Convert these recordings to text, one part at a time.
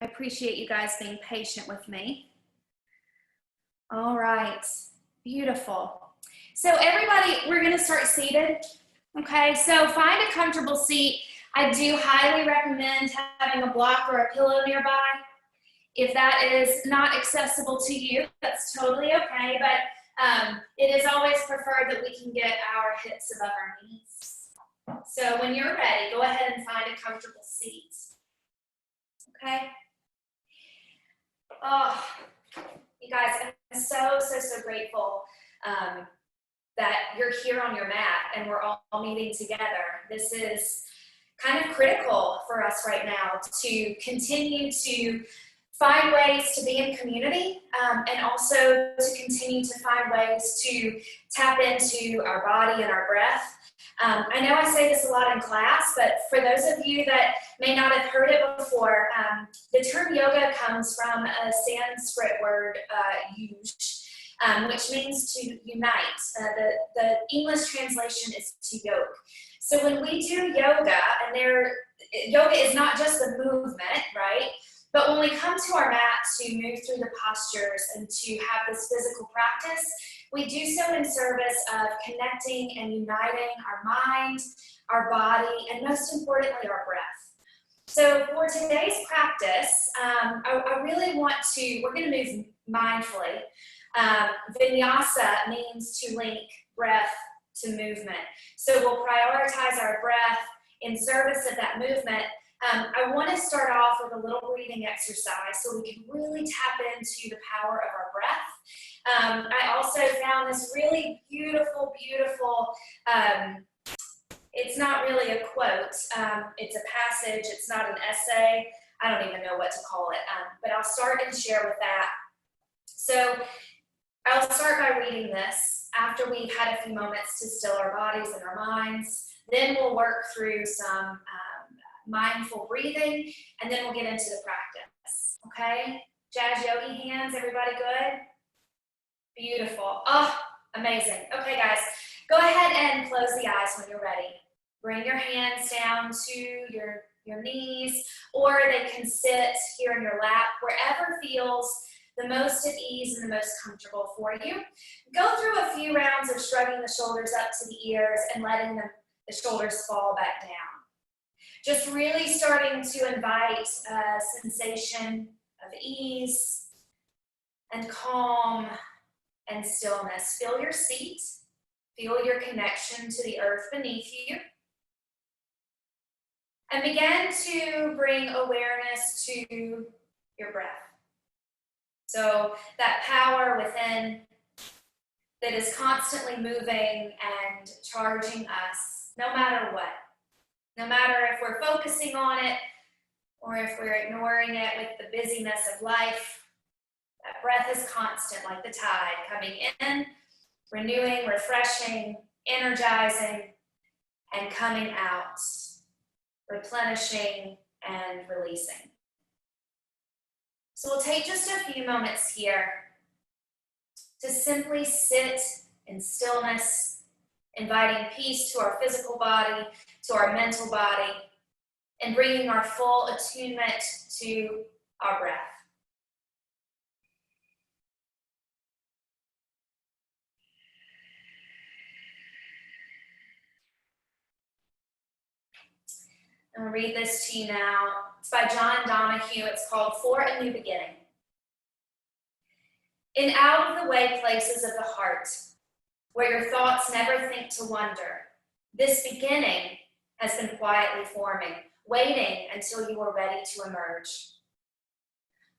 I appreciate you guys being patient with me. All right, beautiful. So everybody, we're gonna start seated, okay? So find a comfortable seat. I do highly recommend having a block or a pillow nearby. If that is not accessible to you, that's totally okay, but it is always preferred that we can get our hips above our knees. So when you're ready, go ahead and find a comfortable seat, okay? Oh, you guys, I'm so grateful that you're here on your mat and we're all meeting together. This is kind of critical for us right now to continue to find ways to be in community and also to continue to find ways to tap into our body and our breath. I know I say this a lot in class, but for those of you that may not have heard it before, the term yoga comes from a Sanskrit word, yuj, which means to unite. The English translation is to yoke. So when we do yoga, and yoga is not just a movement, right? But when we come to our mat to move through the postures and to have this physical practice, we do so in service of connecting and uniting our mind, our body, and most importantly, our breath. So for today's practice, I really want to, we're going to move mindfully. Vinyasa means to link breath to movement. So we'll prioritize our breath in service of that movement. I want to start off with a little breathing exercise so we can really tap into the power of our breath. I also found this really beautiful, it's not really a quote, it's a passage, it's not an essay, I don't even know what to call it, but I'll start and share with that. So I'll start by reading this after we've had a few moments to still our bodies and our minds. Then we'll work through some mindful breathing, and then we'll get into the practice, okay? Jazz yogi hands, everybody good? Beautiful. Oh, amazing. Okay, guys, go ahead and close the eyes when you're ready. Bring your hands down to your knees, or they can sit here in your lap, wherever feels the most at ease and the most comfortable for you. Go through a few rounds of shrugging the shoulders up to the ears and letting the shoulders fall back down. Just really starting to invite a sensation of ease and calm and stillness. Feel your seat. Feel your connection to the earth beneath you. And begin to bring awareness to your breath. So that power within that is constantly moving and charging us, no matter what. No matter if we're focusing on it or if we're ignoring it with the busyness of life, that breath is constant like the tide, coming in, renewing, refreshing, energizing, and coming out, replenishing and releasing. So we'll take just a few moments here to simply sit in stillness, inviting peace to our physical body, to our mental body, and bringing our full attunement to our breath. I'm going to read this to you now. It's by John Donahue. It's called For a New Beginning. In out-of-the-way places of the heart, where your thoughts never think to wander, this beginning has been quietly forming, waiting until you are ready to emerge.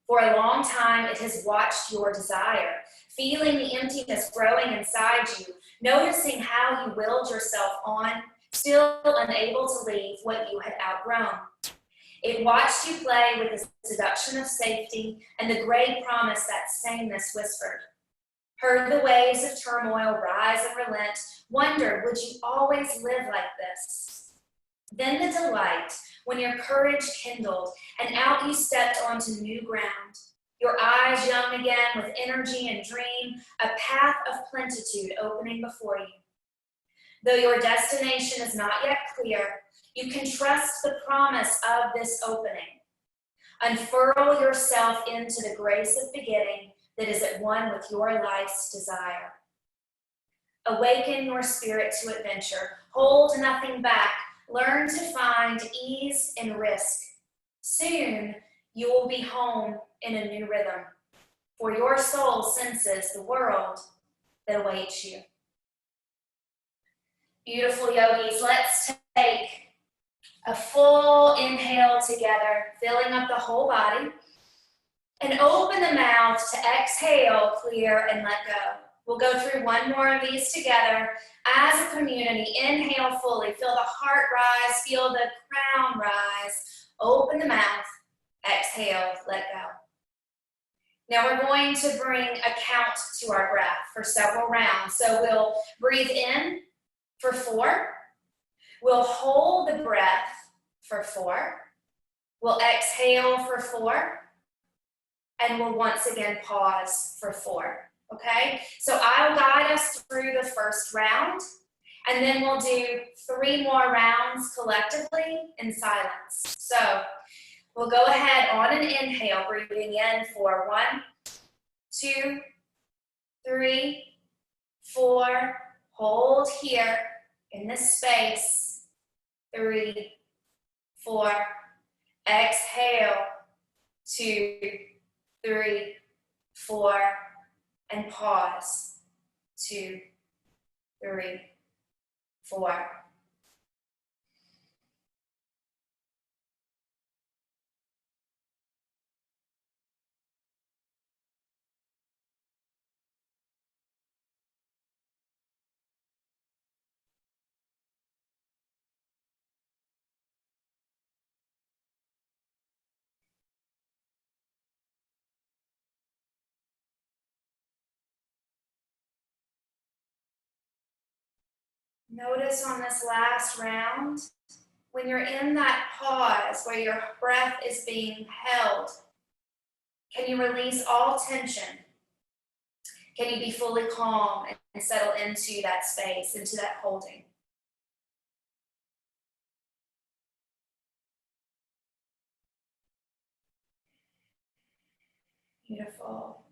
For a long time, it has watched your desire, feeling the emptiness growing inside you, noticing how you willed yourself on, still unable to leave what you had outgrown. It watched you play with the seduction of safety and the gray promise that sameness whispered. Heard the waves of turmoil rise and relent, wondered, would you always live like this? Then the delight, when your courage kindled and out you stepped onto new ground, your eyes young again with energy and dream, a path of plenitude opening before you. Though your destination is not yet clear, you can trust the promise of this opening. Unfurl yourself into the grace of beginning that is at one with your life's desire. Awaken your spirit to adventure. Hold nothing back. Learn to find ease in risk. Soon you will be home in a new rhythm, for your soul senses the world that awaits you. Beautiful yogis, let's take a full inhale together, filling up the whole body, and open the mouth to exhale, clear, and let go. We'll go through one more of these together as a community. Inhale fully, feel the heart rise, feel the crown rise. Open the mouth, exhale, let go. Now we're going to bring a count to our breath for several rounds. So we'll breathe in for 4. We'll hold the breath for 4. We'll exhale for 4. And we'll once again pause for 4. Okay? So I'll guide us through the first round, and then we'll do 3 more rounds collectively in silence. So we'll go ahead on an inhale, breathing in for 1, 2, 3, 4. Hold here in this space. 3, 4. Exhale. 2, 3, 4. And pause. 2, 3, 4. Notice on this last round, when you're in that pause where your breath is being held, can you release all tension? Can you be fully calm and settle into that space, into that holding? Beautiful.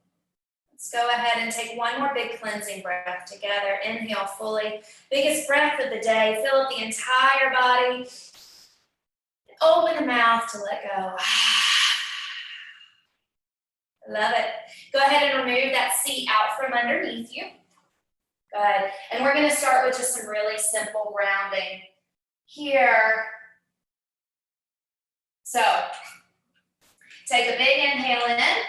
Let's go ahead and take one more big cleansing breath together. Inhale fully. Biggest breath of the day. Fill up the entire body. Open the mouth to let go. Love it. Go ahead and remove that seat out from underneath you. Good. And we're going to start with just some really simple grounding here. So, take a big inhale in.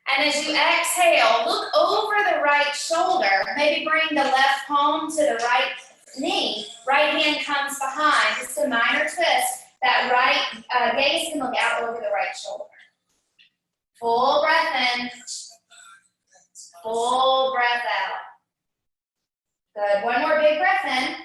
And as you exhale, look over the right shoulder. Maybe bring the left palm to the right knee. Right hand comes behind. Just a minor twist. That right gaze can look out over the right shoulder. Full breath in. Full breath out. Good. One more big breath in.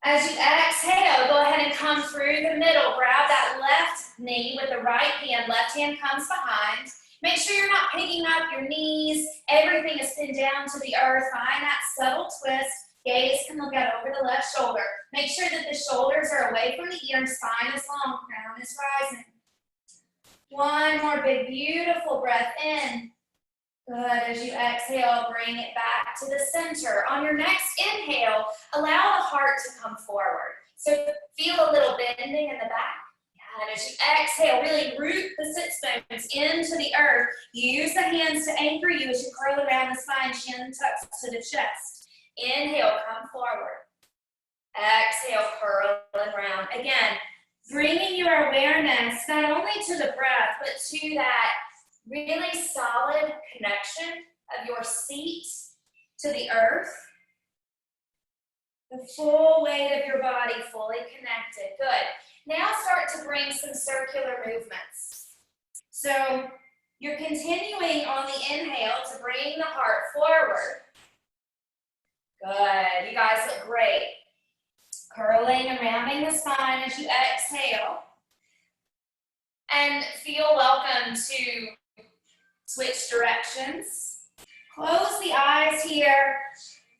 As you exhale, go ahead and come through the middle. Grab that left knee with the right hand. Left hand comes behind. Make sure you're not picking up your knees. Everything is pinned down to the earth. Find that subtle twist. Gaze can look out over the left shoulder. Make sure that the shoulders are away from the ear. Spine is long. Crown is rising. One more big, beautiful breath in. Good. As you exhale, bring it back to the center. On your next inhale, allow the heart to come forward. So feel a little bending in the back. And as you exhale, really root the sits bones into the earth. Use the hands to anchor you as you curl around the spine, chin tucks to the chest. Inhale, come forward. Exhale, curl around. Again, bringing your awareness not only to the breath, but to that really solid connection of your seat to the earth. The full weight of your body fully connected. Good. Now start to bring some circular movements. So you're continuing on the inhale to bring the heart forward. Good. You guys look great. Curling and rounding the spine as you exhale. And feel welcome to switch directions. Close the eyes here.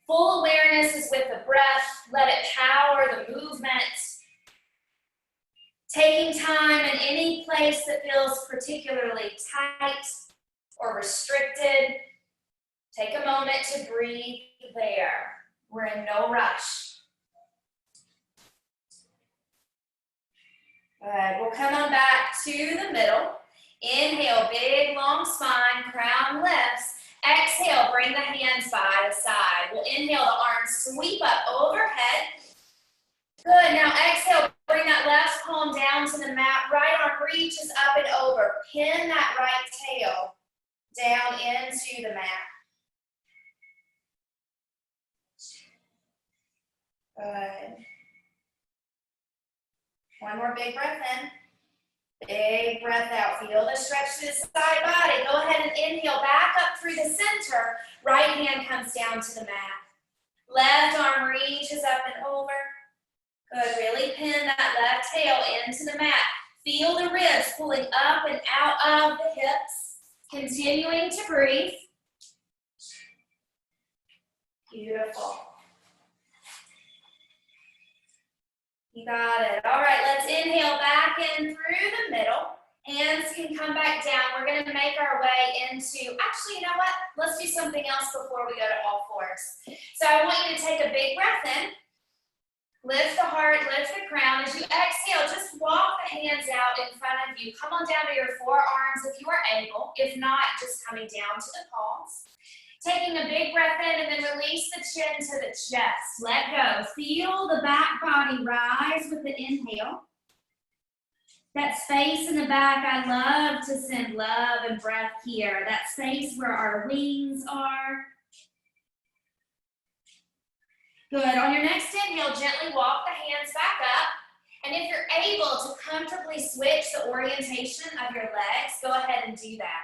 Full awareness is with the breath. Let it power the movement. Taking time in any place that feels particularly tight or restricted. Take a moment to breathe there. We're in no rush. Good. We'll come on back to the middle. Inhale, big long spine, crown lifts. Exhale, bring the hands by the side. We'll inhale, the arms sweep up overhead. Good. Now exhale, bring that left palm down to the mat. Right arm reaches up and over. Pin that right tail down into the mat. Good. One more big breath in. Big breath out. Feel the stretch to the side body. Go ahead and inhale back up through the center. Right hand comes down to the mat. Left arm reaches up and over. Good. Really pin that left tail into the mat. Feel the ribs pulling up and out of the hips. Continuing to breathe. Beautiful. You got it. All right, let's inhale back in through the middle. Hands can come back down. We're going to make our way into, actually, you know what? Let's do something else before we go to all fours. So I want you to take a big breath in. Lift the heart, lift the crown. As you exhale, just walk the hands out in front of you. Come on down to your forearms if you are able. If not, just coming down to the palms. Taking a big breath in and then release the chin to the chest. Let go. Feel the back body rise with the inhale. That space in the back, I love to send love and breath here. That space where our wings are. Good. On your next inhale, gently walk the hands back up. And if you're able to comfortably switch the orientation of your legs, go ahead and do that.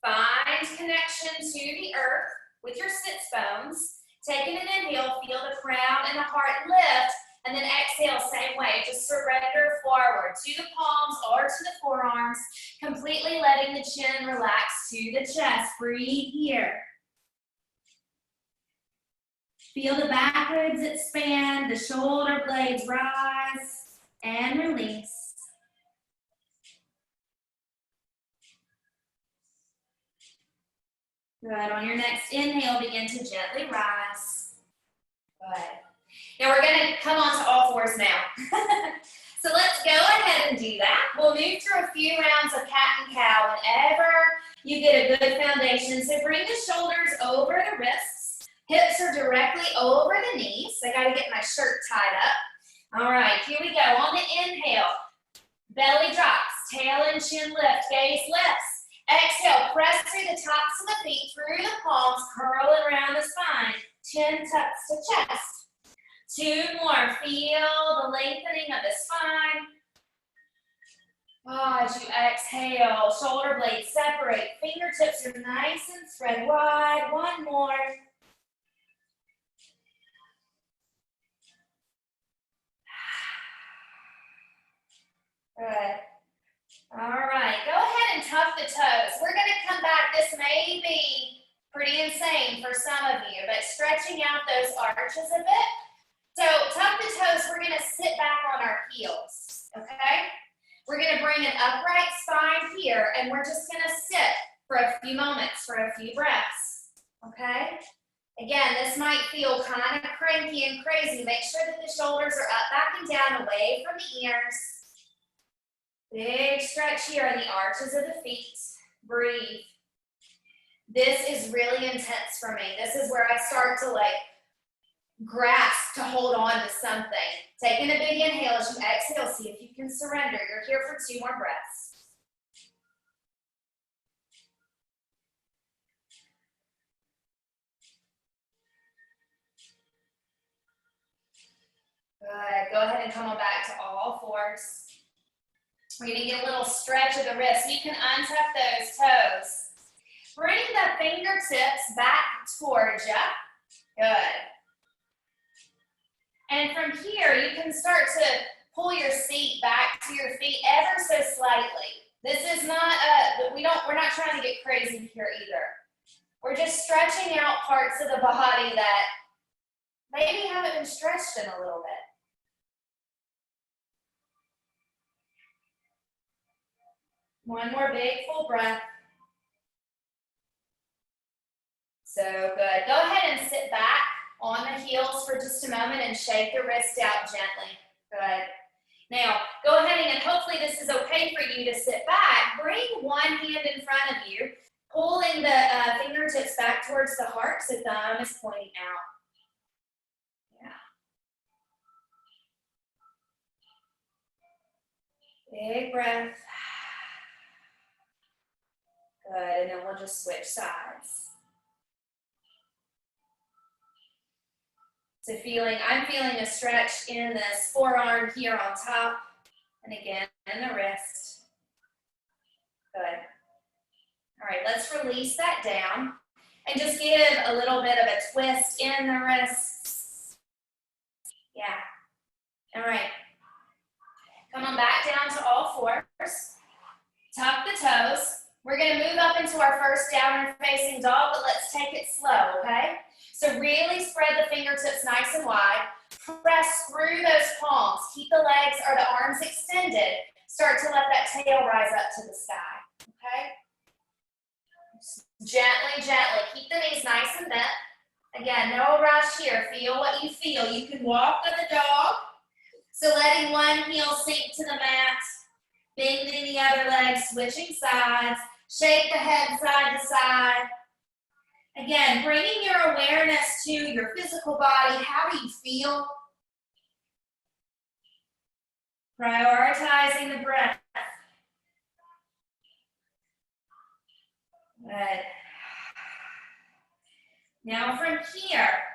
Find connection to the earth with your sits bones. Taking an inhale, feel the crown and the heart lift, and then exhale, same way. Just surrender forward to the palms or to the forearms, completely letting the chin relax to the chest. Breathe here. Feel the back ribs expand, the shoulder blades rise, and release. Good. On your next inhale, begin to gently rise. Good. Now we're going to come on to all fours now. So let's go ahead and do that. We'll move through a few rounds of cat and cow whenever you get a good foundation. So bring the shoulders over the wrists. Hips are directly over the knees. I got to get my shirt tied up. All right, here we go. On the inhale, belly drops, tail and chin lift, gaze lifts. Exhale, press through the tops of the feet, through the palms, curl around the spine. Chin tucks to chest. Two more. Feel the lengthening of the spine. Oh, as you exhale, shoulder blades separate. Fingertips are nice and spread wide. One more. Good. All right, go ahead and tuck the toes. We're going to come back. This may be pretty insane for some of you, but stretching out those arches a bit. So tuck the toes. We're going to sit back on our heels, okay? We're going to bring an upright spine here, and we're just going to sit for a few moments, for a few breaths, okay? Again, this might feel kind of cranky and crazy. Make sure that the shoulders are up, back, and down, away from the ears. Big stretch here in the arches of the feet. Breathe. This is really intense for me. This is where I start to grasp to hold on to something. Taking a big inhale as you exhale. See if you can surrender. You're here for 2 more breaths. Good. Go ahead and come on back to all fours. We're going to get a little stretch of the wrist. You can untuck those toes. Bring the fingertips back towards you. Good. And from here, you can start to pull your seat back to your feet ever so slightly. This is not we're not trying to get crazy here either. We're just stretching out parts of the body that maybe haven't been stretched in a little bit. One more big full breath. So good. Go ahead and sit back on the heels for just a moment and shake the wrist out gently. Good. Now, go ahead and hopefully this is okay for you to sit back. Bring one hand in front of you, pulling the fingertips back towards the heart so thumb is pointing out. Yeah. Big breath. Good, and then we'll just switch sides. So I'm feeling a stretch in this forearm here on top, and again in the wrist. Good. All right, let's release that down and just give a little bit of a twist in the wrists. Yeah. All right. Come on back down to all fours. Tuck the toes. We're going to move up into our first downward facing dog, but let's take it slow, okay? So really spread the fingertips nice and wide. Press through those palms. Keep the legs or the arms extended. Start to let that tail rise up to the sky, okay? Gently, gently. Keep the knees nice and bent. Again, no rush here. Feel what you feel. You can walk to the dog. So letting one heel sink to the mat. Bending the other leg, switching sides. Shake the head side to side. Again, bringing your awareness to your physical body. How do you feel? Prioritizing the breath. Good. Now from here,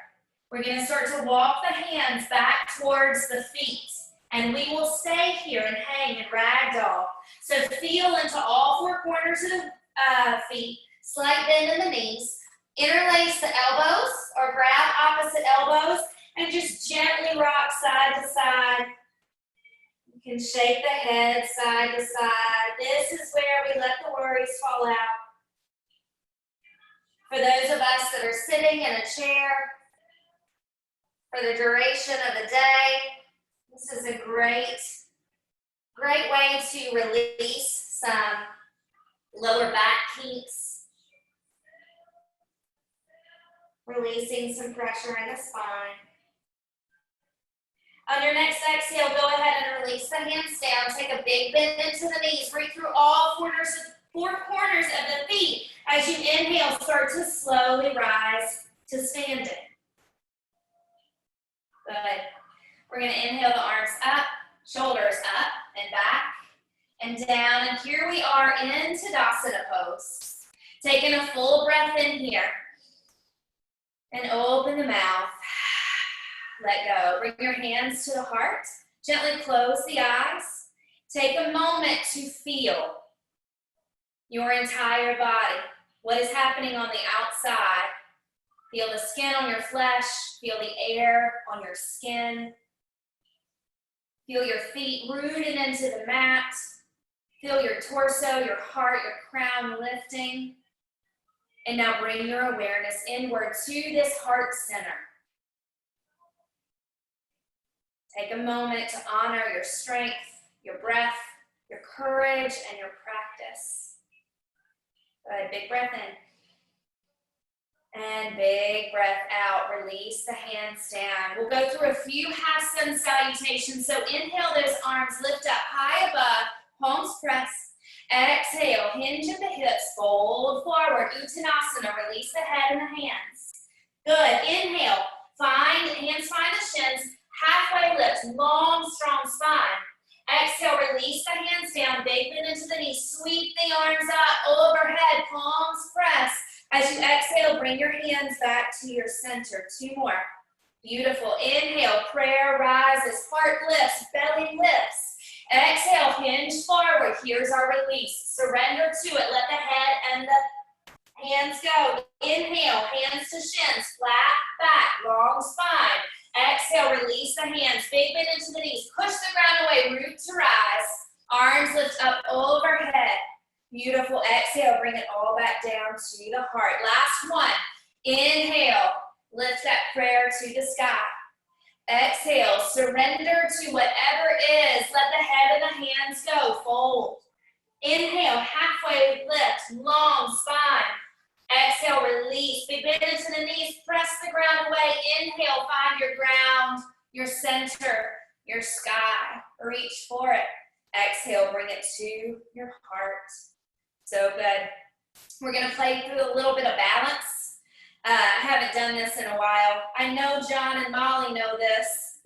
we're going to start to walk the hands back towards the feet. And we will stay here and hang and ragdoll. So feel into all four corners of the feet. Slight bend in the knees. Interlace the elbows or grab opposite elbows and just gently rock side to side. You can shake the head side to side. This is where we let the worries fall out. For those of us that are sitting in a chair for the duration of the day, this is a great way to release some lower back kinks. Releasing some pressure in the spine. On your next exhale, go ahead and release the hands down. Take a big bend into the knees. Reach through all four corners of the feet. As you inhale, start to slowly rise to standing. Good. We're going to inhale the arms up, shoulders up and back and down. And here we are in Tadasana pose. Taking a full breath in here. And open the mouth. Let go. Bring your hands to the heart. Gently close the eyes. Take a moment to feel your entire body. What is happening on the outside? Feel the skin on your flesh. Feel the air on your skin. Feel your feet rooted into the mat. Feel your torso, your heart, your crown lifting. And now bring your awareness inward to this heart center. Take a moment to honor your strength, your breath, your courage, and your practice. Good, big breath in. And big breath out. Release the hands down. We'll go through a few half sun salutations. So inhale those arms, lift up high above, palms press. Exhale, hinge at the hips, fold forward, Uttanasana, release the head and the hands. Good, inhale, hands find the shins, halfway lift, long, strong spine. Exhale, release the hands down, big bend into the knees, sweep the arms up, overhead, palms press. As you exhale, bring your hands back to your center, 2 more. Beautiful, inhale, prayer rises, heart lifts, belly lifts. Exhale, hinge forward. Here's our release. Surrender to it. Let the head and the hands go. Inhale, hands to shins, flat back, long spine. Exhale, release the hands. Big bend into the knees. Push the ground away, root to rise. Arms lift up overhead. Beautiful. Exhale, bring it all back down to the heart. Last one. Inhale, lift that prayer to the sky. Exhale, surrender to whatever is. Let the head and the hands go. Fold. Inhale, halfway lift, long spine. Exhale, release. Big bend into the knees, press the ground away. Inhale, find your ground, your center, your sky. Reach for it. Exhale, bring it to your heart. So good. We're gonna play through a little bit of balance. I haven't done this in a while. I know John and Molly know this.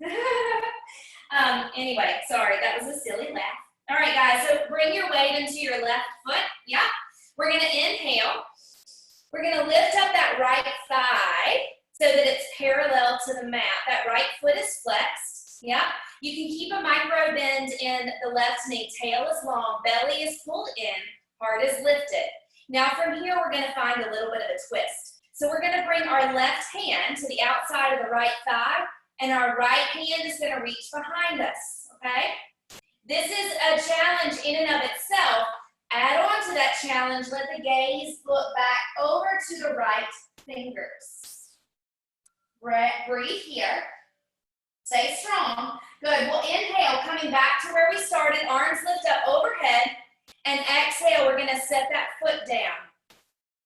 Anyway, sorry, that was a silly laugh. All right, guys, so bring your weight into your left foot. Yeah. We're gonna inhale. We're gonna lift up that right thigh so that it's parallel to the mat. That right foot is flexed. Yeah. You can keep a micro bend in the left knee. Tail is long, belly is pulled in, heart is lifted. Now from here, we're gonna find a little bit of a twist. So we're gonna bring our left hand to the outside of the right thigh, and our right hand is gonna reach behind us, okay? This is a challenge in and of itself. Add on to that challenge, let the gaze look back over to the right fingers. Breathe here. Stay strong. Good. We'll inhale, coming back to where we started. Arms lift up overhead. And exhale, we're going to set that foot down.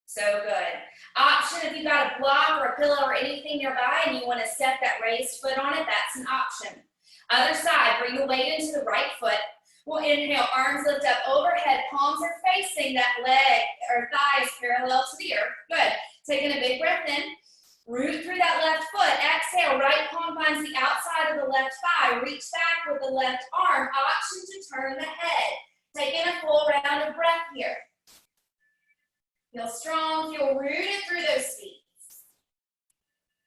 So good. Option, if you've got a block or a pillow or anything nearby and you want to set that raised foot on it, that's an option. Other side, bring the weight into the right foot. We'll inhale, arms lift up overhead, palms are facing, that leg or thigh is parallel to the earth. Good. Taking a big breath in, root through that left foot. Exhale, right palm finds the outside of the left thigh. Reach back with the left arm. Option to turn the head. Taking a full round of breath here. Feel strong, feel rooted through those feet.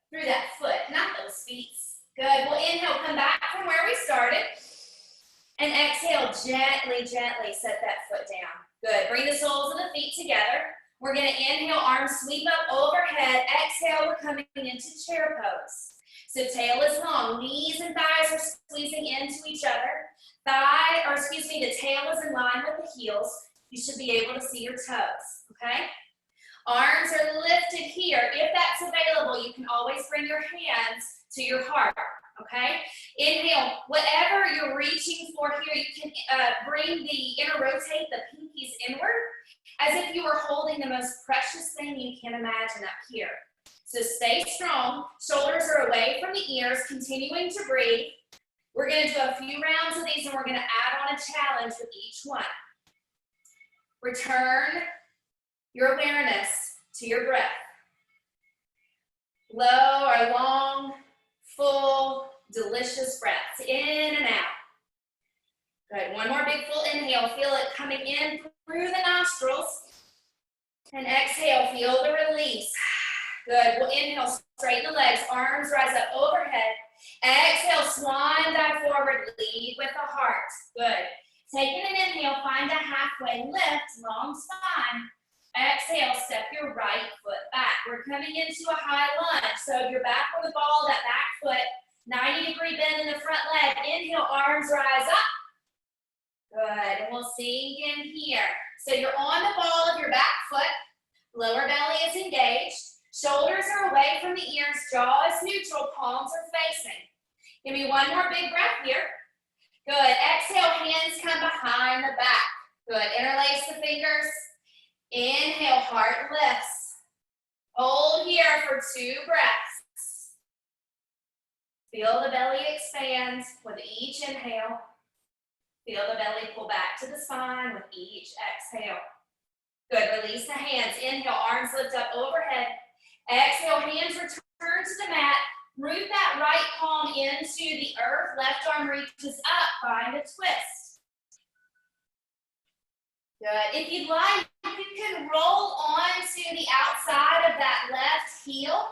Through that foot, not those feet. Good. We'll inhale, come back from where we started. And exhale, gently, gently set that foot down. Good. Bring the soles of the feet together. We're going to inhale, arms sweep up overhead. Exhale, we're coming into chair pose. So tail is long. Knees and thighs are squeezing into each other. The tail is in line with the heels. You should be able to see your toes, okay? Arms are lifted here. If that's available, you can always bring your hands to your heart. Okay, inhale, whatever you're reaching for here, you can rotate the pinkies inward as if you were holding the most precious thing you can imagine up here. So stay strong, shoulders are away from the ears, continuing to breathe. We're gonna do a few rounds of these and we're gonna add on a challenge with each one. Return your awareness to your breath. Low or long, full, delicious breaths, in and out. Good, one more big full inhale. Feel it coming in through the nostrils. And exhale, feel the release. Good, we'll inhale, straighten the legs, arms rise up overhead. Exhale, swan dive forward, lead with the heart. Good. Taking an inhale, find a halfway lift, long spine. Exhale, step your right foot back. We're coming into a high lunge. So if you're back on the ball, that back foot, 90-degree bend in the front leg. Inhale, arms rise up. Good, and we'll sink in here. So you're on the ball of your back foot. Lower belly is engaged. Shoulders are away from the ears. Jaw is neutral. Palms are facing. Give me one more big breath here. Good. Exhale, hands come behind the back. Good. Interlace the fingers. Inhale, heart lifts. Hold here for 2 breaths. Feel the belly expand with each inhale. Feel the belly pull back to the spine with each exhale. Good, release the hands. Inhale, arms lift up overhead. Exhale, hands return to the mat. Root that right palm into the earth. Left arm reaches up, find a twist. Good, if you'd like, you can roll on to the outside of that left heel.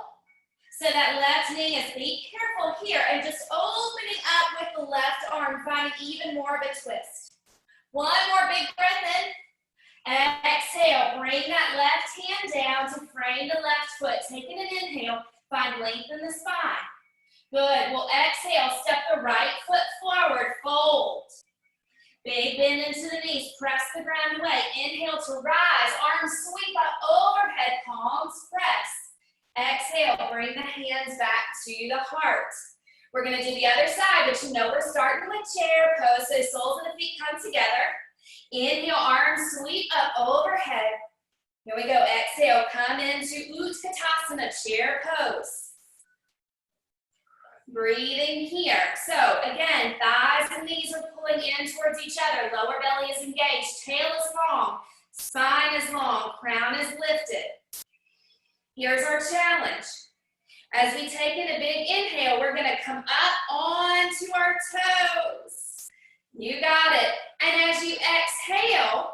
So that left knee is, be careful here, and just opening up with the left arm, finding even more of a twist. One more big breath in. Exhale, bring that left hand down to frame the left foot. Taking an inhale, find length in the spine. Good, we'll exhale, step the right foot forward, fold. Big bend into the knees, press the ground away. Inhale to rise, arms sweep up overhead, palms press. Exhale, bring the hands back to the heart. We're gonna do the other side, but you know we're starting with chair pose, so soles of the feet come together. Inhale, arms sweep up overhead. Here we go. Exhale, come into Utkatasana, chair pose. Breathing here. So again, thighs and knees are pulling in towards each other. Lower belly is engaged. Tail is long. Spine is long. Crown is lifted. Here's our challenge. As we take in a big inhale, we're going to come up onto our toes. You got it. And as you exhale,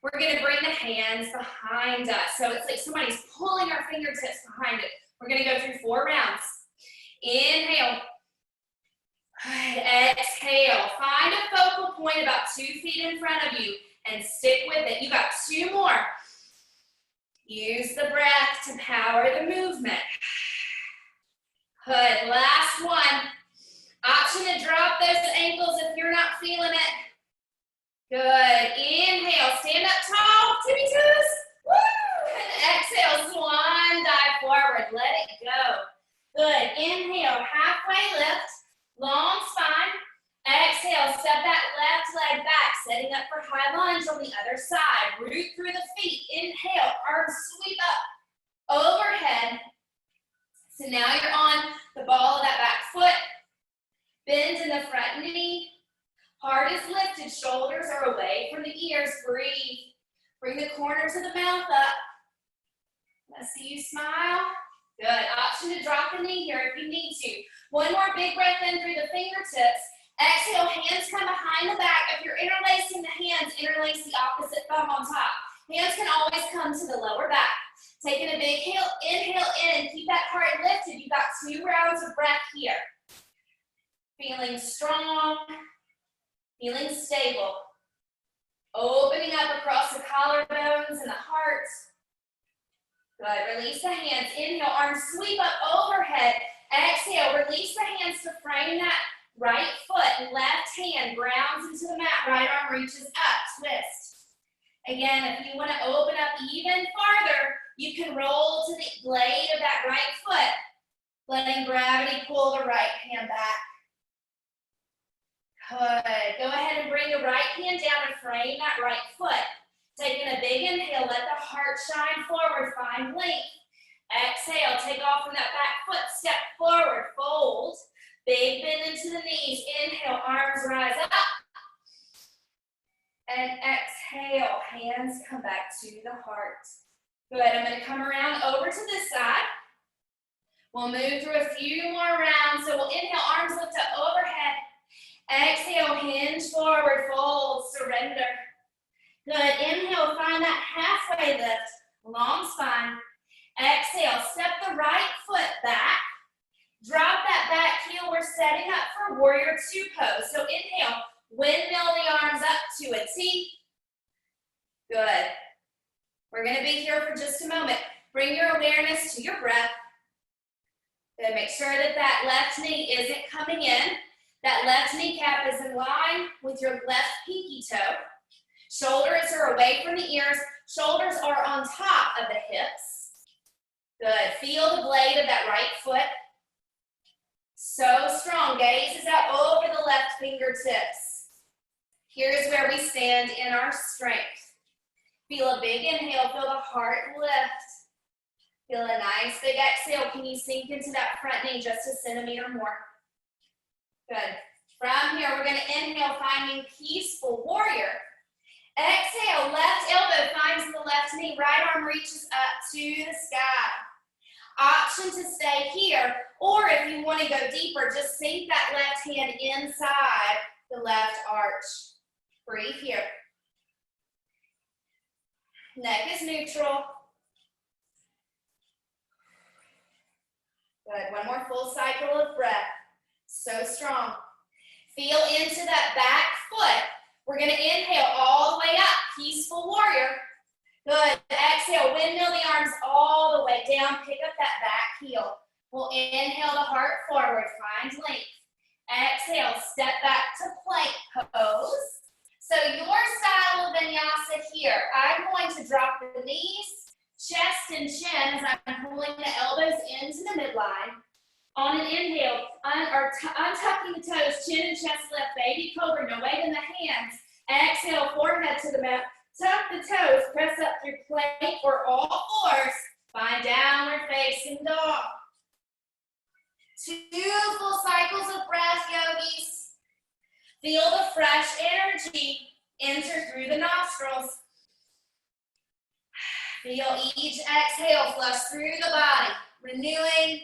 we're going to bring the hands behind us. So it's like somebody's pulling our fingertips behind it. We're going to go through 4 rounds. Inhale. Exhale. Find a focal point about 2 feet in front of you and stick with it. You got 2 more. Use the breath to power the movement. Good. Last one. Option to drop those ankles if you're not feeling it. Good. Inhale. Stand up tall. Tippy toes. Woo! And exhale. Swan dive forward. Let it go. Good. Inhale. Halfway lift. Long spine. Exhale. Step that left leg back. Setting up for high lunge on the other side. Root through the feet. Inhale. Arms sweep up. Overhead. So now you're on the ball of that back foot. Bend in the front knee. Heart is lifted. Shoulders are away from the ears. Breathe. Bring the corners of the mouth up. Let's see you smile. Good. Option to drop the knee here if you need to. One more big breath in through the fingertips. Exhale, hands come behind the back. If you're interlacing the hands, interlace the opposite thumb on top. Hands can always come to the lower back. Taking a big inhale in, keep that heart lifted. You've got 2 rounds of breath here. Feeling strong, feeling stable. Opening up across the collarbones and the heart. Good, release the hands. Inhale, arms sweep up overhead. Exhale, release the hands to frame that right foot. Left hand grounds into the mat. Right arm reaches up, twist. Again, if you want to open up even farther, you can roll to the blade of that right foot, letting gravity pull the right hand back. Good. Go ahead and bring the right hand down and frame that right foot. Taking a big inhale, let the heart shine forward, find length. Exhale, take off from that back foot, step forward, fold. Big bend into the knees. Inhale, arms rise up. And exhale, hands come back to the heart. Good, I'm going to come around over to this side. We'll move through a few more rounds. So we'll inhale, arms lift up overhead. Exhale, hinge forward, fold, surrender. Good, inhale, find that halfway lift, long spine. Exhale, step the right foot back. Drop that back heel. We're setting up for warrior 2 pose. So inhale, windmill the arms up to a T. Good. We're going to be here for just a moment. Bring your awareness to your breath. Good. Make sure that that left knee isn't coming in. That left kneecap is in line with your left pinky toe. Shoulders are away from the ears. Shoulders are on top of the hips. Good. Feel the blade of that right foot. So strong. Gaze is out over the left fingertips. Here's where we stand in our strength. Feel a big inhale. Feel the heart lift. Feel a nice big exhale. Can you sink into that front knee just a centimeter more? Good. From here, we're going to inhale, finding peaceful warrior. Exhale, left elbow finds the left knee. Right arm reaches up to the sky. Option to stay here, or if you want to go deeper, just sink that left hand inside the left arch. Breathe here. Neck is neutral. Good. One more full cycle of breath. So strong. Feel into that back foot. We're going to inhale all the way up. Peaceful warrior. Good. Exhale. Windmill the arms all the way down. Pick up that back heel. We'll inhale the heart forward. Find length. Exhale. Step back to plank pose. So your style of vinyasa here. I'm going to drop the knees, chest and chin as I'm pulling the elbows into the midline. On an inhale, untucking the toes, chin and chest lift, baby cobra, no weight in the hands. Exhale, forehead to the mat. Tuck the toes, press up through plank or all fours. Find downward facing dog. 2 full cycles of breath, yogis. Feel the fresh energy enter through the nostrils. Feel each exhale flush through the body, renewing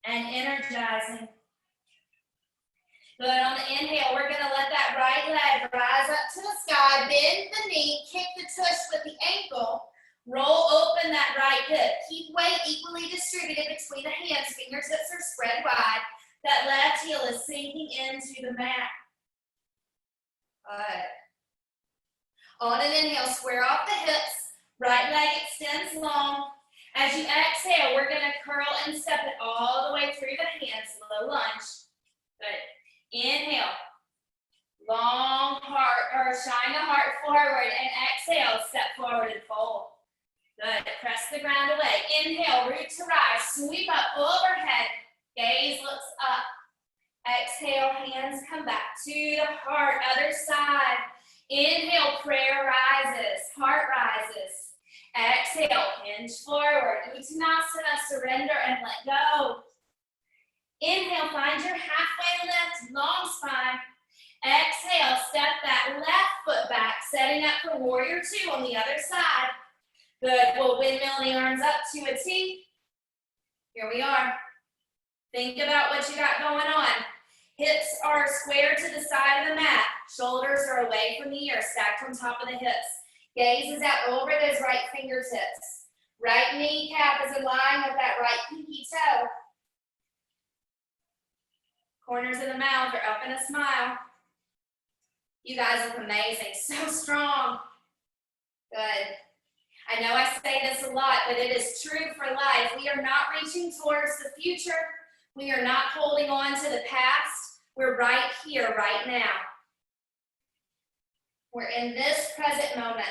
and energizing. Good, on the inhale, we're gonna let that right leg rise up to the sky, bend the knee, kick the tush with the ankle, roll open that right hip. Keep weight equally distributed between the hands, fingertips are spread wide. That left heel is sinking into the mat. Good. On an inhale, square off the hips, right leg extends long. As you exhale, we're gonna curl and step it all the way through the hands, low lunge. Good. Inhale, long heart, or shine the heart forward, and exhale, step forward and fold. Good, press the ground away. Inhale, root to rise, sweep up overhead, gaze looks up. Exhale, hands come back to the heart, other side. Inhale, prayer rises, heart rises. Exhale, hinge forward, Uttanasana, surrender and let go. Inhale, find your halfway lift, long spine. Exhale, step that left foot back, setting up for warrior 2 on the other side. Good, we'll windmill the arms up to a T. Here we are. Think about what you got going on. Hips are square to the side of the mat. Shoulders are away from the ear, stacked on top of the hips. Gaze is out over those right fingertips. Right kneecap is in line with that right pinky toe. Corners of the mouth are up in a smile. You guys look amazing, so strong. Good. I know I say this a lot, but it is true for life. We are not reaching towards the future. We are not holding on to the past. We're right here, right now. We're in this present moment.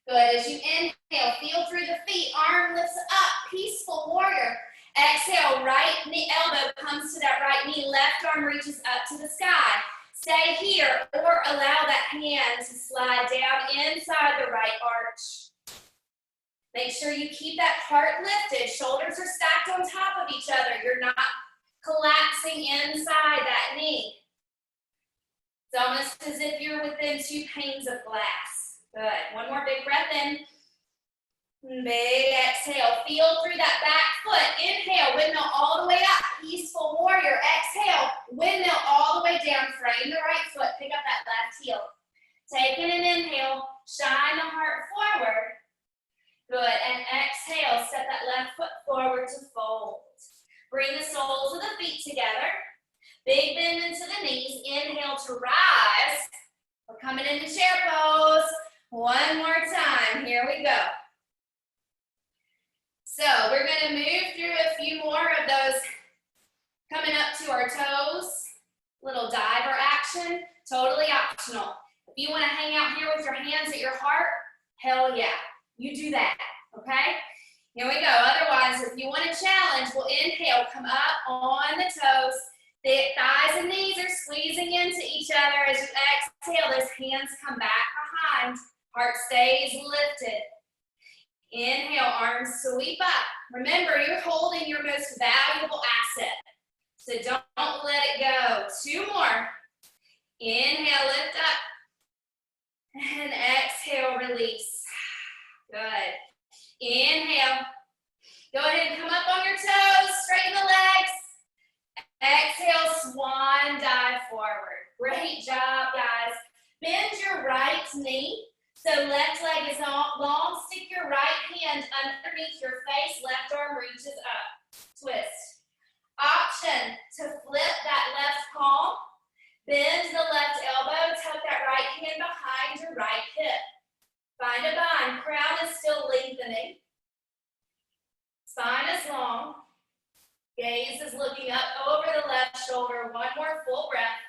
Good, as you inhale, feel through the feet, arm lifts up, peaceful warrior. Exhale, right knee, elbow comes to that right knee, left arm reaches up to the sky. Stay here or allow that hand to slide down inside the right arch. Make sure you keep that heart lifted, shoulders are stacked on top of each other. You're not collapsing inside that knee. It's almost as if you're within 2 panes of glass. Good, one more big breath in. Big exhale, feel through that back foot. Inhale, windmill all the way up, peaceful warrior. Exhale, windmill all the way down, frame the right foot, pick up that left heel. Taking an inhale, shine the heart forward. Good, and exhale, step that left foot forward to fold. Bring the soles of the feet together. Big bend into the knees, inhale to rise. We're coming into chair pose. One more time, here we go. So we're gonna move through a few more of those coming up to our toes. Little diver action, totally optional. If you wanna hang out here with your hands at your heart, hell yeah, you do that, okay? Here we go, otherwise if you want a challenge, we'll inhale, come up on the toes. The thighs and knees are squeezing into each other. As you exhale, those hands come back behind. Heart stays lifted. Inhale, arms sweep up. Remember, you're holding your most valuable asset. So don't let it go. 2 more. Inhale, lift up. And exhale, release. Good. Inhale. Go ahead and come up on your toes. Straighten the legs. Exhale, swan dive forward. Great job, guys. Bend your right knee. So left leg is long. Stick your right hand underneath your face. Left arm reaches up. Twist. Option to flip that left palm. Bend the left elbow. Tuck that right hand behind your right hip. Find a bind. Crown is still lengthening. Spine is long. Gaze is looking up over the left shoulder. One more full breath.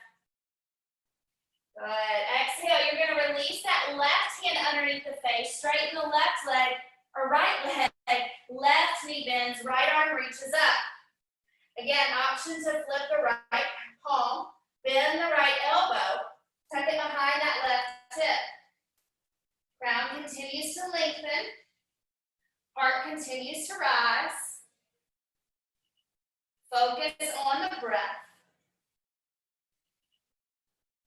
Good. Exhale, you're going to release that left hand underneath the face. Straighten the left leg or right leg. Left knee bends. Right arm reaches up. Again, option to flip the right palm. Bend the right elbow. Tuck it behind that continues to lengthen. Heart continues to rise. Focus on the breath.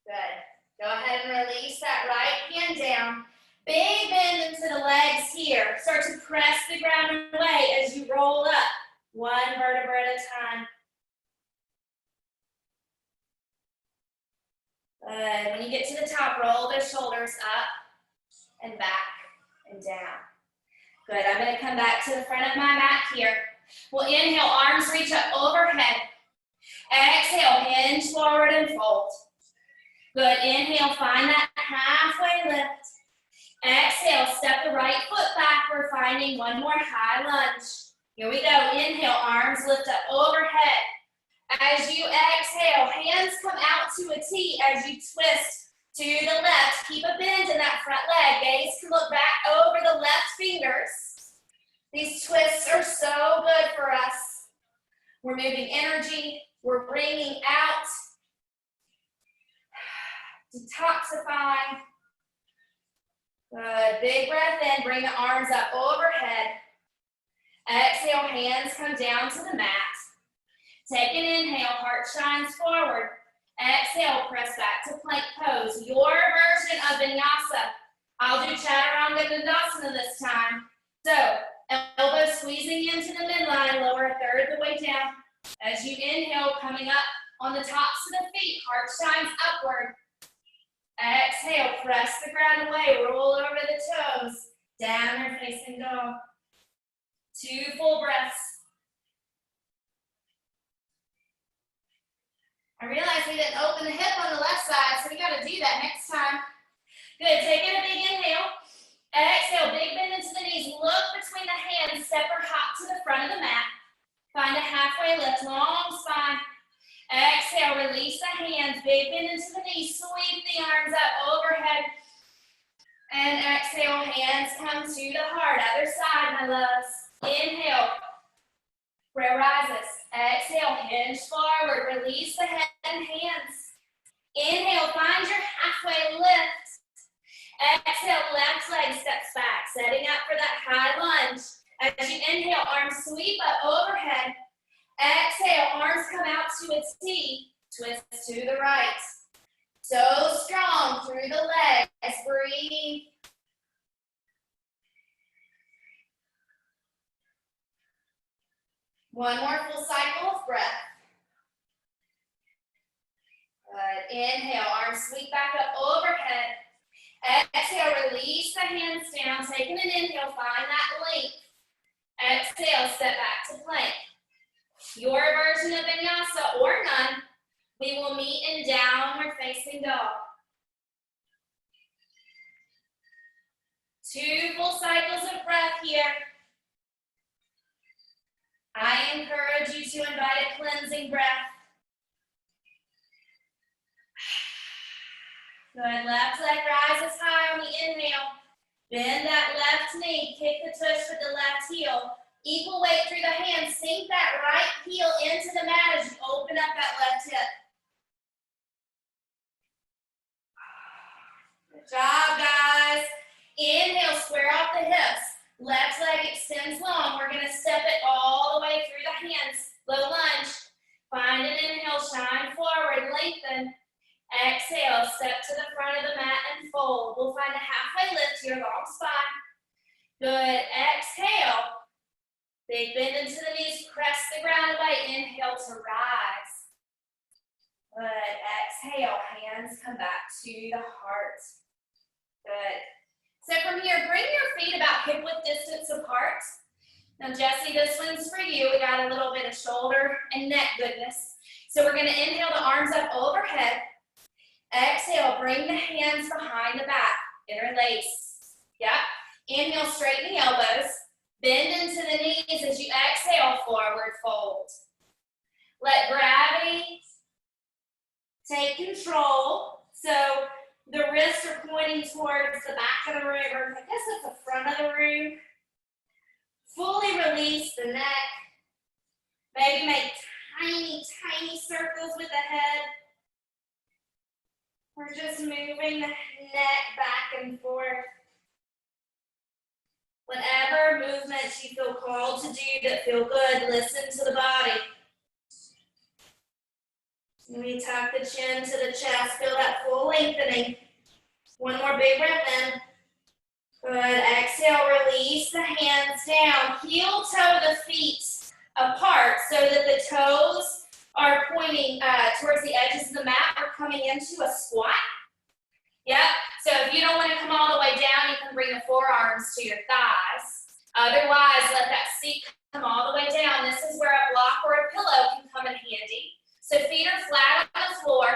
Good. Go ahead and release that right hand down. Big bend into the legs here. Start to press the ground away as you roll up, one vertebra at a time. Good. When you get to the top, roll those shoulders up and back and down. Good. I'm going to come back to the front of my mat here. We'll inhale, arms reach up overhead. Exhale, hinge forward and fold. Good. Inhale, find that halfway lift. Exhale, step the right foot back. We're finding one more high lunge. Here we go. Inhale, arms lift up overhead. As you exhale, hands come out to a T as you twist to the left. Keep a bend in that front leg. Gaze can look back over the left fingers. These twists are so good for us. We're moving energy. We're bringing out, detoxifying. Good. Big breath in. Bring the arms up overhead. Exhale, hands come down to the mat. Take an inhale, heart shines forward. Exhale, press back to plank pose. Your version of vinyasa. I'll do chaturanga dandasana this time. So, elbows squeezing into the midline, lower a third of the way down. As you inhale, coming up on the tops of the feet, heart shines upward. Exhale, press the ground away, roll over the toes. Downward facing dog. 2 full breaths. I realize we didn't open the hip on the left side, so we got to do that next time. Good, taking a big inhale. Exhale, big bend into the knees. Look between the hands, step or hop to the front of the mat. Find a halfway lift, long spine. Exhale, release the hands, big bend into the knees. Sweep the arms up overhead. And exhale, hands come to the heart. Other side, my loves. Inhale, prayer rises. Exhale, hinge forward, release the head and hands. Inhale, find your halfway lift. Exhale, left leg steps back, setting up for that high lunge. As you inhale, arms sweep up overhead. Exhale, arms come out to a T, twist to the right. So strong through the legs, breathe. One more full cycle of breath. Good. Inhale, arms sweep back up overhead. Exhale, release the hands down. Taking an inhale, find that length. Exhale, step back to plank. Your version of vinyasa or none, we will meet in downward facing dog. 2 full cycles of breath here. I encourage you to invite a cleansing breath. Good, left leg rises high on the inhale. Bend that left knee, kick the tush with the left heel. Equal weight through the hands, sink that right heel into the mat as you open up that left hip. Good job, guys. Inhale, square off the hips. Left leg extends long. We're going to step it all the way through the hands. Low lunge. Find an inhale, shine forward, lengthen. Exhale, step to the front of the mat and fold. We'll find a halfway lift here, long spine. Good. Exhale. Big bend into the knees, press the ground away. Inhale to rise. Good. Exhale, hands come back to the heart. Good. So from here, bring your feet about hip width distance apart. Now, Jesse, this one's for you. We got a little bit of shoulder and neck goodness. So we're going to inhale the arms up overhead. Exhale, bring the hands behind the back. Interlace. Yep. Inhale, straighten the elbows. Bend into the knees as you exhale, forward fold. Let gravity take control. So the wrists are pointing towards the back of the room, or I guess that's the front of the room. Fully release the neck. Maybe make tiny, tiny circles with the head. We're just moving the neck back and forth. Whatever movements you feel called to do that feel good, listen to the body. We tuck the chin to the chest, feel that full lengthening. One more big breath in. Good, exhale, release the hands down. Heel toe the feet apart so that the toes are pointing towards the edges of the mat. We're coming into a squat. Yep, so if you don't want to come all the way down, you can bring the forearms to your thighs. Otherwise, let that seat come all the way down. This is where a block or a pillow can come in handy. So feet are flat on the floor.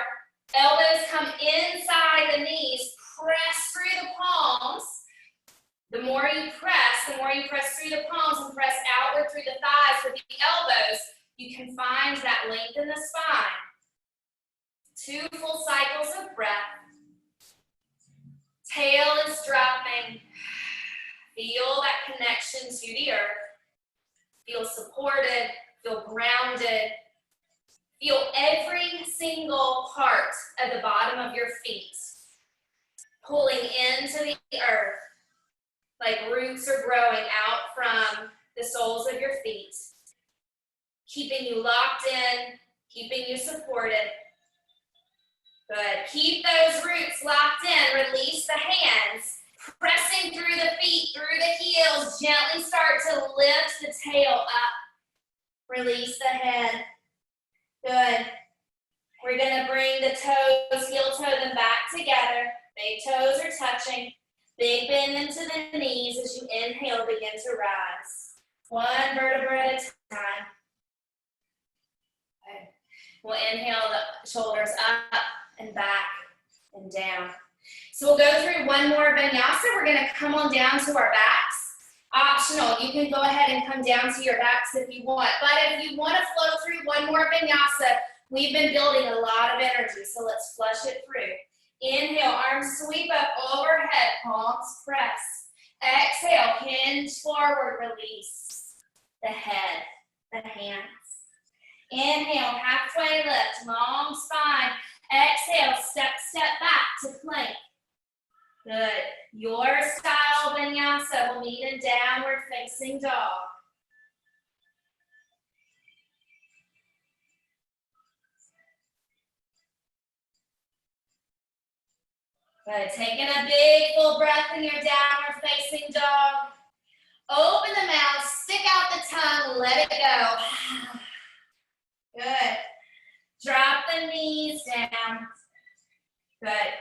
Elbows come inside the knees. Press through the palms. The more you press through the palms and press outward through the thighs with the elbows, you can find that length in the spine. 2 full cycles of breath. Tail is dropping. Feel that connection to the earth. Feel supported, feel grounded. Feel every single part of the bottom of your feet pulling into the earth, like roots are growing out from the soles of your feet, keeping you locked in, keeping you supported. Good. Keep those roots locked in. Release the hands, pressing through the feet, through the heels. Gently start to lift the tail up. Release the head. Good. We're going to bring the toes, heel toe them back together. Big toes are touching. Big bend into the knees as you inhale, begin to rise. 1 vertebra at a time. Okay. We'll inhale the shoulders up and back and down. So we'll go through one more vinyasa. We're going to come on down to our backs. Optional, you can go ahead and come down to your backs if you want. But if you want to flow through one more vinyasa, we've been building a lot of energy, so let's flush it through. Inhale, arms sweep up overhead, palms press. Exhale, hinge forward, release the head, the hands. Inhale, halfway lift, long spine. Exhale, step back to plank. Good. Your style vinyasa will meet in downward facing dog. Good. Taking a big full breath in your downward facing dog. Open the mouth, stick out the tongue, let it go. Good. Drop the knees down. Good.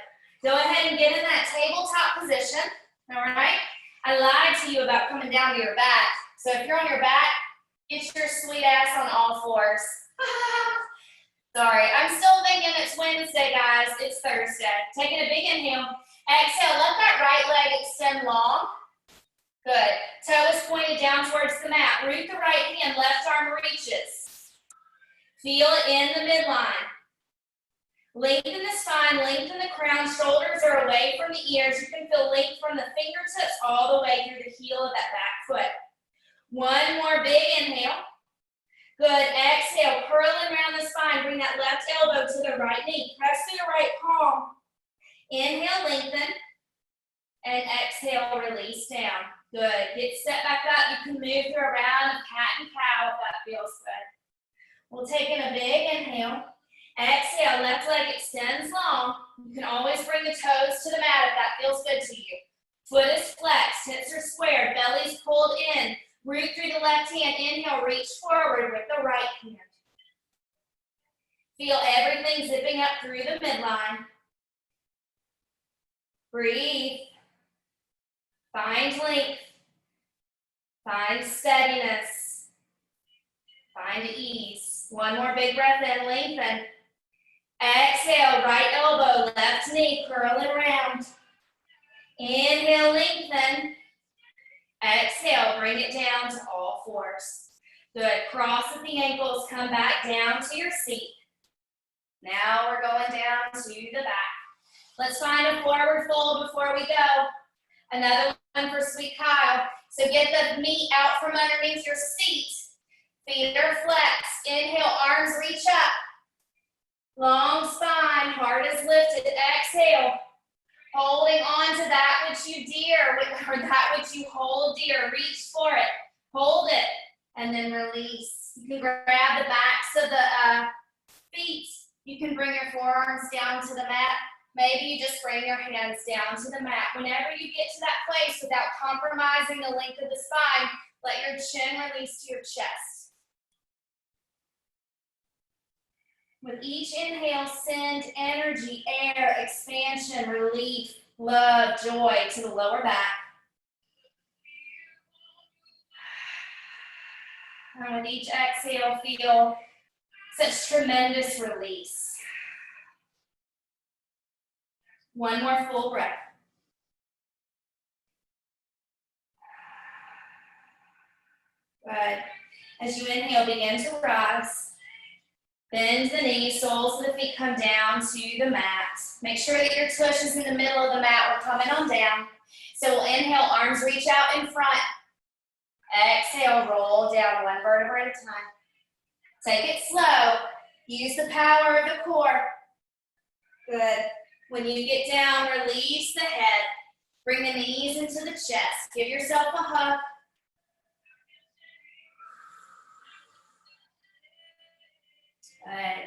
Go ahead and get in that tabletop position, all right? I lied to you about coming down to your back. So if you're on your back, get your sweet ass on all fours. Sorry, I'm still thinking it's Wednesday, guys. It's Thursday. Taking a big inhale. Exhale, let that right leg extend long. Good. Toe is pointed down towards the mat. Root the right hand, left arm reaches. Feel it in the midline. Lengthen the spine, lengthen the crown. Shoulders are away from the ears. You can feel length from the fingertips all the way through the heel of that back foot. One more big inhale. Good. Exhale, curling around the spine. Bring that left elbow to the right knee. Press through the right palm. Inhale, lengthen. And exhale, release down. Good. Get set back up. You can move through a round of cat and cow if that feels good. We'll take in a big inhale. Exhale, left leg extends long. You can always bring the toes to the mat if that feels good to you. Foot is flexed, hips are squared, belly's pulled in. Root through the left hand. Inhale, reach forward with the right hand. Feel everything zipping up through the midline. Breathe. Find length. Find steadiness. Find ease. One more big breath in, lengthen. Exhale, right elbow, left knee, curling around. Inhale, lengthen. Exhale, bring it down to all fours. Good, cross at the ankles, come back down to your seat. Now we're going down to the back. Let's find a forward fold before we go. Another one for Sweet Kyle. So get the meat out from underneath your seat. Feet are flexed. Inhale, arms reach up. Long spine, heart is lifted. Exhale. Holding on to that which you dear, or that which you hold dear. Reach for it. Hold it. And then release. You can grab the backs of the feet. You can bring your forearms down to the mat. Maybe you just bring your hands down to the mat. Whenever you get to that place without compromising the length of the spine, let your chin release to your chest. With each inhale, send energy, air, expansion, relief, love, joy to the lower back. And with each exhale, feel such tremendous release. One more full breath. Good. As you inhale, begin to rise. Bend the knees, soles of the feet come down to the mat. Make sure that your tush is in the middle of the mat. We're coming on down. So we'll inhale, arms reach out in front. Exhale, roll down one vertebra at a time. Take it slow. Use the power of the core. Good. When you get down, release the head. Bring the knees into the chest. Give yourself a hug. Good.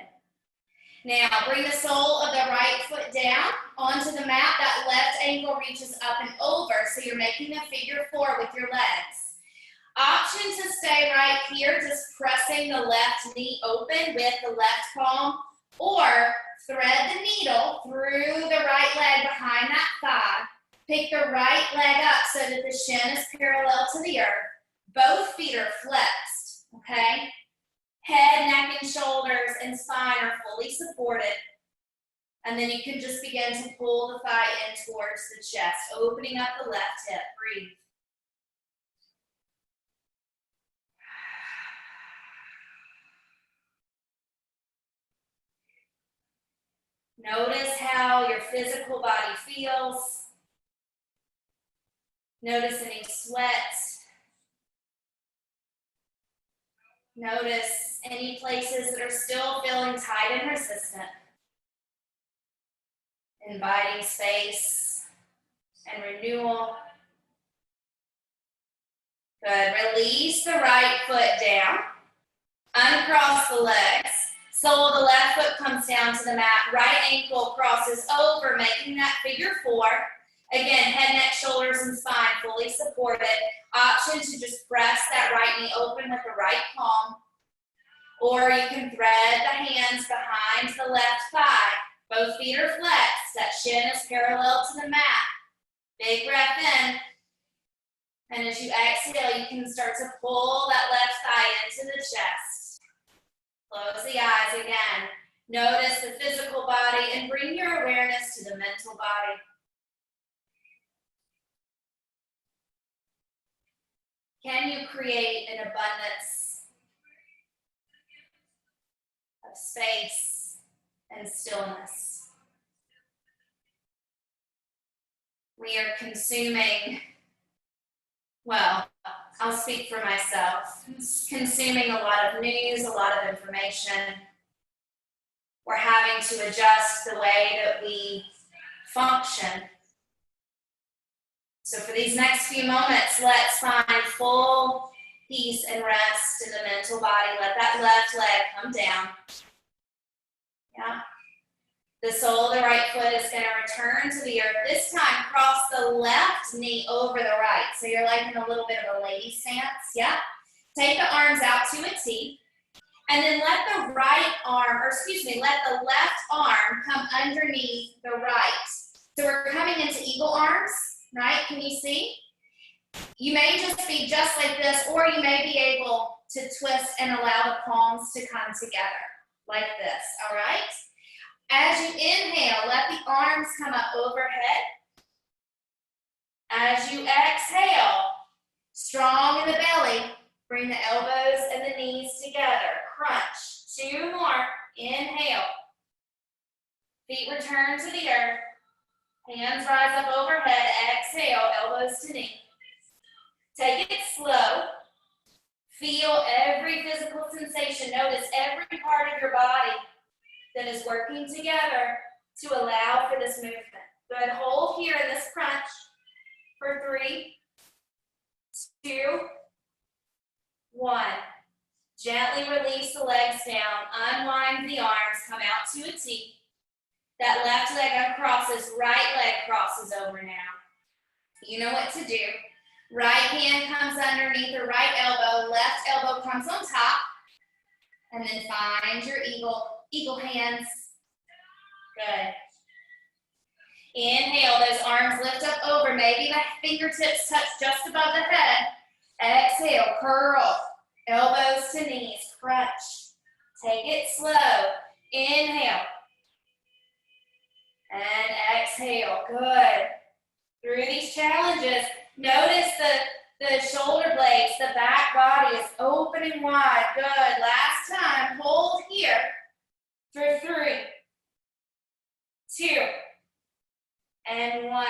Now, bring the sole of the right foot down onto the mat. That left ankle reaches up and over, so you're making a figure four with your legs. Option to stay right here, just pressing the left knee open with the left palm, or thread the needle through the right leg behind that thigh. Pick the right leg up so that the shin is parallel to the earth. Both feet are flexed, okay? Head, neck, and shoulders and spine are fully supported. And then you can just begin to pull the thigh in towards the chest, opening up the left hip. Breathe. Notice how your physical body feels. Notice any sweat. Notice any places that are still feeling tight and resistant. Inviting space and renewal. Good. Release the right foot down. Uncross the legs. Sole of the left foot comes down to the mat. Right ankle crosses over, making that figure four. Again, head, neck, shoulders, and spine fully supported. Option to just press that right knee open with the right palm. Or you can thread the hands behind the left thigh. Both feet are flexed. That shin is parallel to the mat. Big breath in. And as you exhale, you can start to pull that left thigh into the chest. Close the eyes again. Notice the physical body and bring your awareness to the mental body. Can you create an abundance of space and stillness? We are consuming, well, I'll speak for myself, consuming a lot of news, a lot of information. We're having to adjust the way that we function. So for these next few moments, let's find full peace and rest in the mental body. Let that left leg come down. Yeah. The sole of the right foot is going to return to the earth. This time, cross the left knee over the right. So you're like in a little bit of a lady stance. Yeah. Take the arms out to a T. And then let the right arm, let the left arm come underneath the right. So we're coming into eagle arms, right? Can you see? You may just be just like this, or you may be able to twist and allow the palms to come together like this, all right? As you inhale, let the arms come up overhead. As you exhale, strong in the belly, bring the elbows and the knees together. Crunch. 2 more. Inhale. Feet return to the earth. Hands rise up overhead. Exhale, elbows to knee. Take it slow. Feel every physical sensation. Notice every part of your body that is working together to allow for this movement. Good, hold here in this crunch for 3, 2, 1. Gently release the legs down, unwind the arms, come out to a T. That left leg uncrosses, right leg crosses over now. You know what to do. Right hand comes underneath the right elbow, left elbow comes on top, and then find your eagle hands. Good. Inhale, those arms lift up over, maybe the fingertips touch just above the head. Exhale, curl, elbows to knees, crunch. Take it slow. Inhale. And exhale, good. Through these challenges, notice the shoulder blades, the back body is opening wide. Good, last time, hold here for 3, 2, and 1.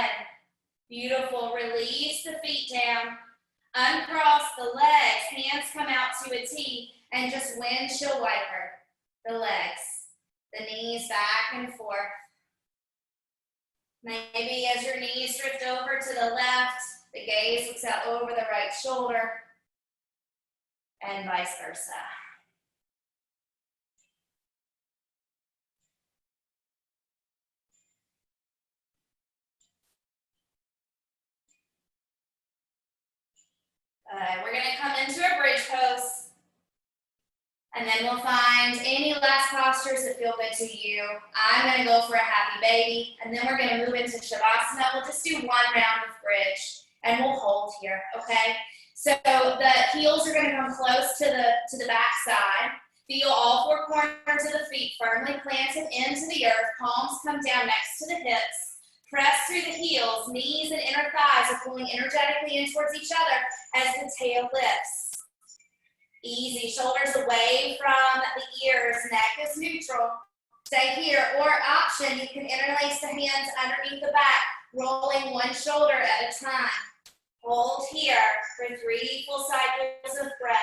Beautiful, release the feet down, uncross the legs, hands come out to a T, and just windshield wiper the legs, the knees back and forth. Maybe as your knees drift over to the left, the gaze looks out over the right shoulder, and vice versa. We're going to come into a bridge pose. And then we'll find any last postures that feel good to you. I'm going to go for a happy baby, and then we're going to move into Shavasana. We'll just do 1 round of bridge, and we'll hold here, okay? So the heels are going to come close to the back side. Feel all 4 corners of the feet firmly planted into the earth. Palms come down next to the hips. Press through the heels. Knees and inner thighs are pulling energetically in towards each other as the tail lifts. Easy, shoulders away from the ears, neck is neutral. Stay here, or option, you can interlace the hands underneath the back, rolling 1 shoulder at a time. Hold here for 3 full cycles of breath.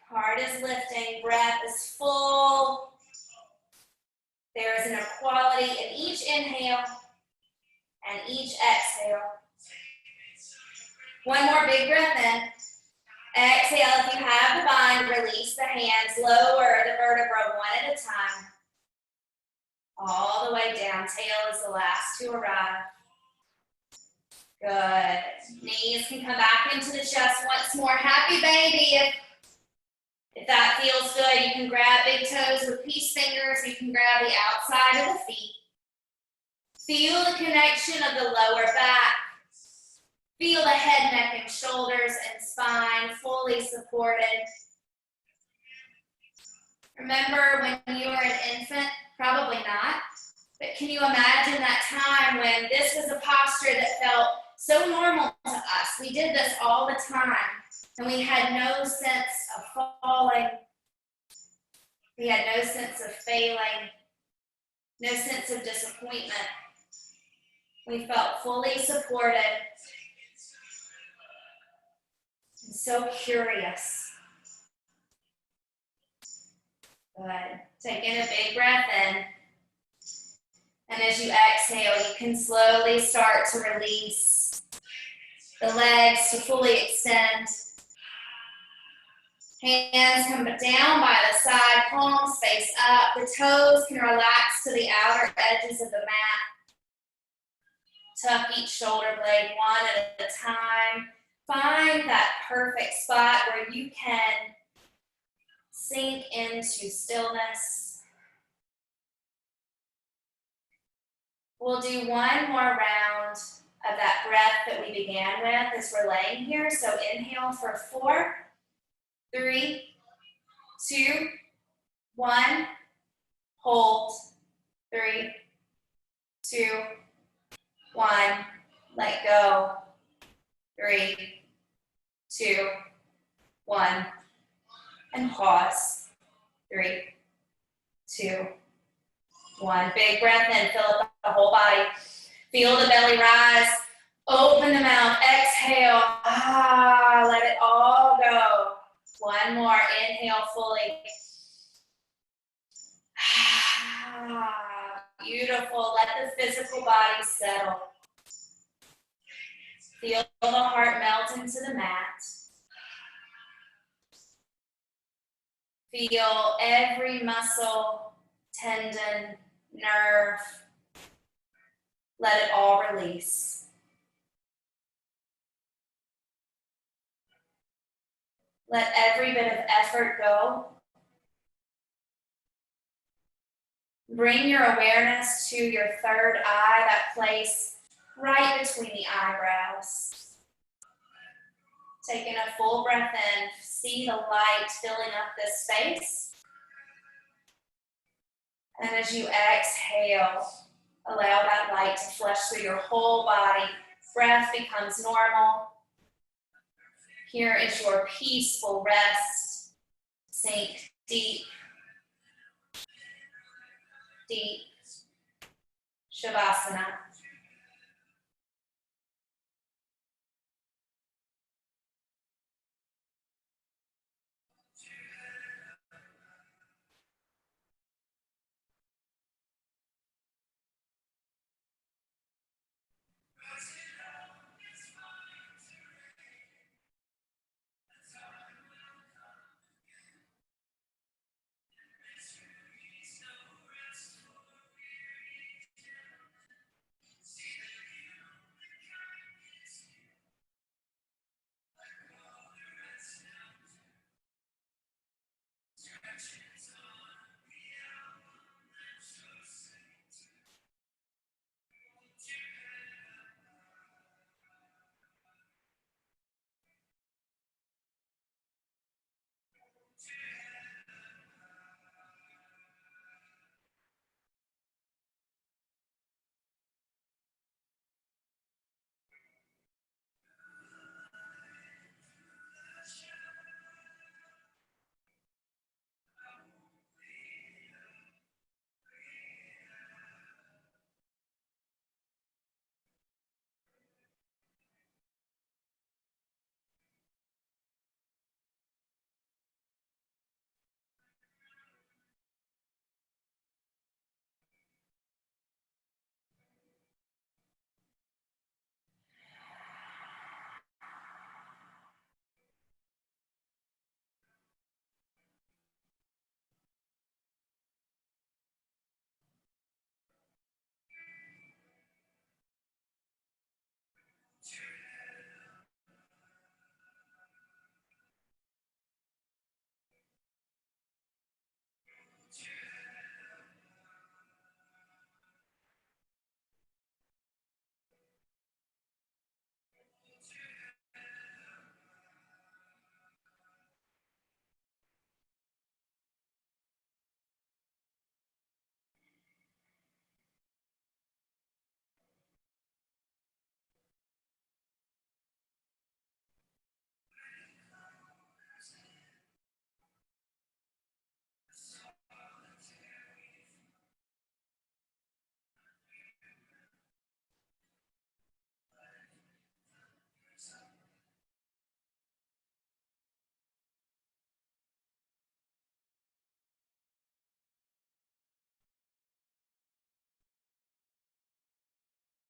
Heart is lifting, breath is full. There is an equality in each inhale and each exhale. 1 more big breath in. Exhale, if you have the bind, release the hands, lower the vertebra 1 at a time. All the way down, tail is the last to arrive. Good. Knees can come back into the chest once more. Happy baby. If that feels good, you can grab big toes with peace fingers. You can grab the outside of the feet. Feel the connection of the lower back. Feel the head, neck, and shoulders and spine fully supported. Remember when you were an infant? Probably not. But can you imagine that time when this was a posture that felt so normal to us? We did this all the time, and we had no sense of falling. We had no sense of failing, no sense of disappointment. We felt fully supported and so curious. Good. Take in a big breath in. And as you exhale, you can slowly start to release the legs to fully extend. Hands come down by the side, palms face up. The toes can relax to the outer edges of the mat. Tuck each shoulder blade 1 at a time. Find that perfect spot where you can sink into stillness. We'll do 1 more round of that breath that we began with as we're laying here. So inhale for 4, 3, 2, 1. Hold. 3, 2, 1. Let go. 3, 2, 1. And pause. 3, 2, 1. Big breath in. Fill up the whole body. Feel the belly rise. Open the mouth. Exhale. Let it all go. 1 more. Inhale fully. the physical body settle. Feel the heart melt into the mat. Feel every muscle, tendon, nerve. Let it all release. Let every bit of effort go. Bring your awareness to your third eye, that place right between the eyebrows. Taking a full breath in, see the light filling up this space. And as you exhale, allow that light to flush through your whole body. Breath becomes normal. Here is your peaceful rest. Sink deep, deep. Shavasana.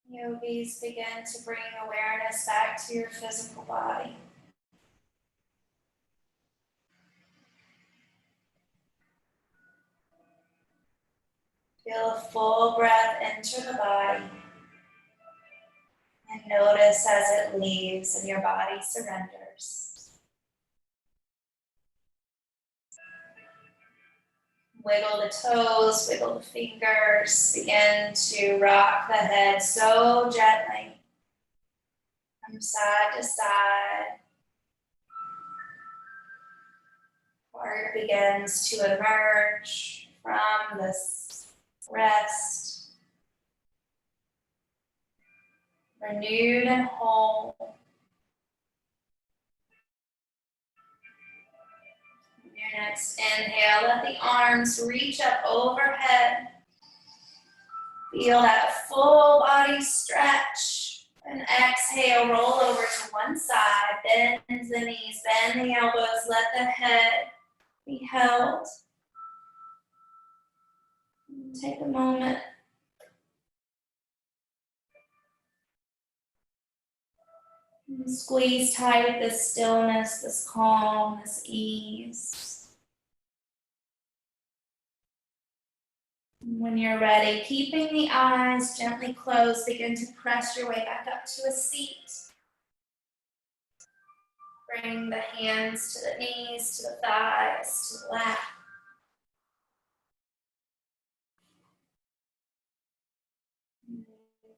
Yogis, begin to bring awareness back to your physical body. Feel a full breath enter the body and notice as it leaves and your body surrenders. Wiggle the toes, wiggle the fingers, begin to rock the head so gently from side to side. Heart begins to emerge from this rest, renewed and whole. Your next inhale, let the arms reach up overhead. Feel that full body stretch. And exhale, roll over to one side, bend the knees, bend the elbows, let the head be held. Take a moment And squeeze tight this stillness, this calm, this ease. When you're ready, keeping the eyes gently closed, begin to press your way back up to a seat. Bring the hands to the knees, to the thighs, to the lap.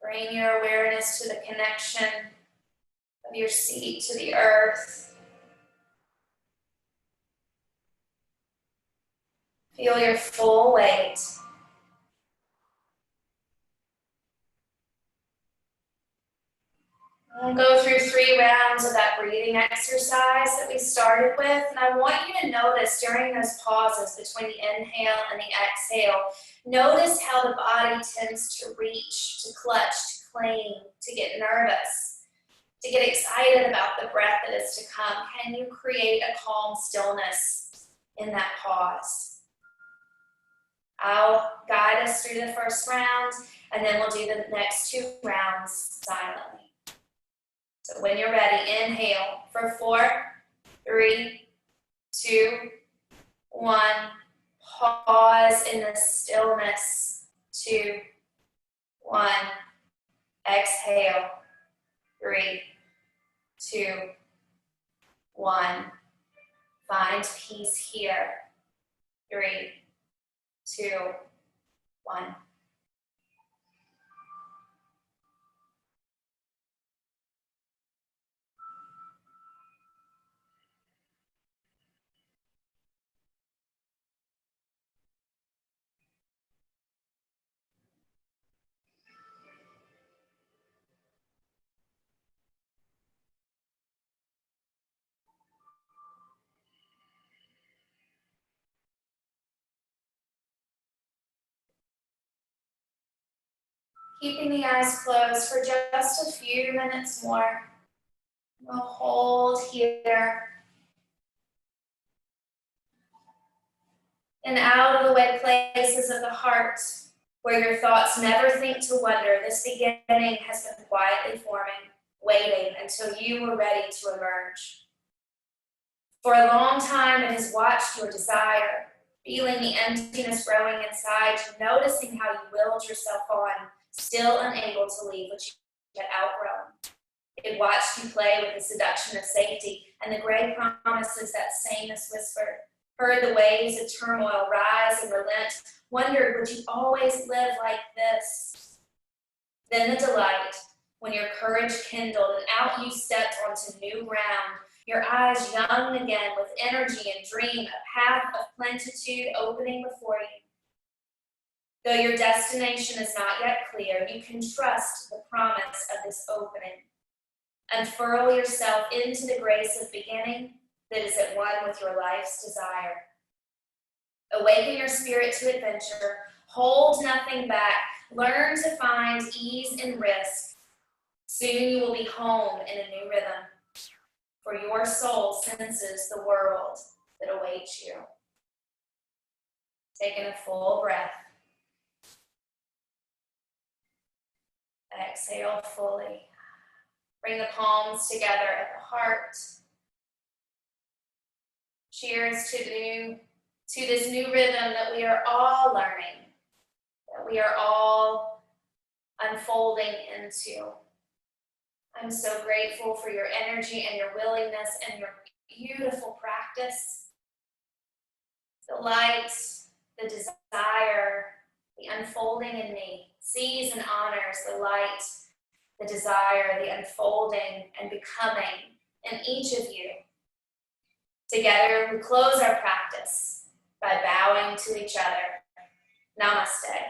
Bring your awareness to the connection of your seat to the earth. Feel your full weight. We'll go through 3 rounds of that breathing exercise that we started with, and I want you to notice during those pauses between the inhale and the exhale, notice how the body tends to reach, to clutch, to cling, to get nervous, to get excited about the breath that is to come. Can you create a calm stillness in that pause? I'll guide us through the first round, and then we'll do the next 2 rounds silently. So when you're ready, inhale for 4, 3, 2, 1. Pause in the stillness. 2, 1. Exhale. 3, 2, 1. Find peace here. 3, 2, 1. Keeping the eyes closed for just a few minutes more. We'll hold here. And out of the way places of the heart, where your thoughts never think to wonder, this beginning has been quietly forming, waiting until you were ready to emerge. For a long time, it has watched your desire, feeling the emptiness growing inside you, noticing how you willed yourself on, still unable to leave what you had outgrown. It watched you play with the seduction of safety and the gray promises that sameness whispered, heard the waves of turmoil rise and relent, wondered, would you always live like this? Then the delight, when your courage kindled and out you stepped onto new ground, your eyes young again with energy and dream, a path of plenitude opening before you. Though your destination is not yet clear, you can trust the promise of this opening. Unfurl yourself into the grace of beginning that is at one with your life's desire. Awaken your spirit to adventure. Hold nothing back. Learn to find ease in risk. Soon you will be home in a new rhythm, for your soul senses the world that awaits you. Taking a full breath. Exhale fully. Bring the palms together at the heart. Cheers to this new rhythm that we are all learning, that we are all unfolding into. I'm so grateful for your energy and your willingness and your beautiful practice. The light, the desire, the unfolding in me sees and honors the light, the desire, the unfolding and becoming in each of you. Together, we close our practice by bowing to each other. Namaste.